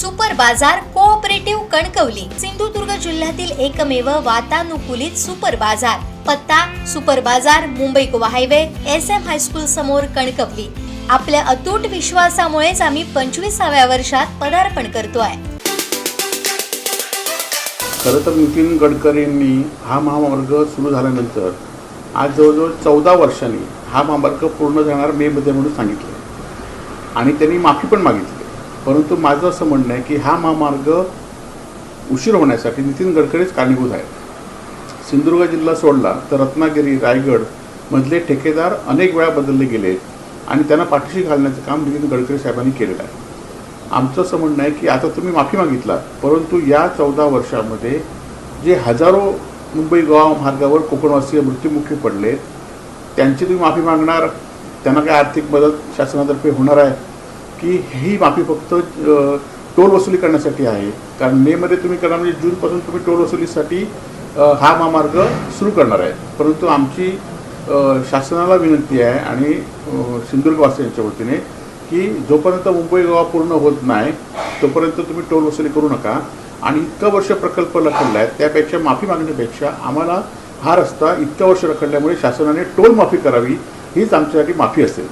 Super बाजार cooperative Kankavli Sindhudurg जिल्ह्यातील एकमेव वातानुकूलित सुपर बाजार। पत्ता सुपर बाजार Mumbai Goa highway SM high school समोर कणकवली। आपल्या अतूट विश्वासामुळेच आम्ही 25व्या वर्षात पदार्पण करतोय। खरं तर नितीन गडकरींनी हा महामार्ग सुरू झाल्यानंतर आज जवळजवळ 14 वर्षांनी हा महामार्ग पूर्ण जाणार मेमध्ये म्हणून सांगितले आणि त्यांनी माफी पण मागितली। परंतु माझं असं म्हणणं आहे की हा महामार्ग उशीर होण्यासाठी नितीन गडकरीच कारणीभूत आहेत। सिंधुदुर्ग जिल्हा सोडला तर रत्नागिरी रायगड मधले ठेकेदार अनेक वेळा बदलले गेले आणि त्यांना पाठीशी घालण्याचं काम नितीन गडकरी साहेबांनी केलेलं आहे। आमचं असं म्हणणं आहे की आता तुम्ही माफी मागितला, परंतु या 14 वर्षामध्ये जे हजारो मुंबई गोवा मार्गावर कोकणवासीय मृत्युमुखी पडले त्यांची तुम्ही माफी मागणार, त्यांना काय आर्थिक मदत शासनातर्फे होणार आहे की ही माफी फक्त टोल वसुली करण्यासाठी आहे? कारण मेमध्ये तुम्ही करणार म्हणजे जूनपासून तुम्ही टोल वसुलीसाठी हा महामार्ग सुरू करणार आहे। परंतु आमची शासनाला विनंती आहे आणि सिंधुदुर्गवासियांच्या वतीने की जोपर्यंत मुंबई गोवा पूर्ण होत नाही तोपर्यंत तुम्ही टोल वसुली करू नका आणि इतकं वर्ष प्रकल्प रखडला आहे त्यापेक्षा माफी मागण्यापेक्षा आम्हाला हा रस्ता इतकं वर्ष रखडल्यामुळे शासनाने टोल माफी करावी हीच आमच्यासाठी माफी असेल।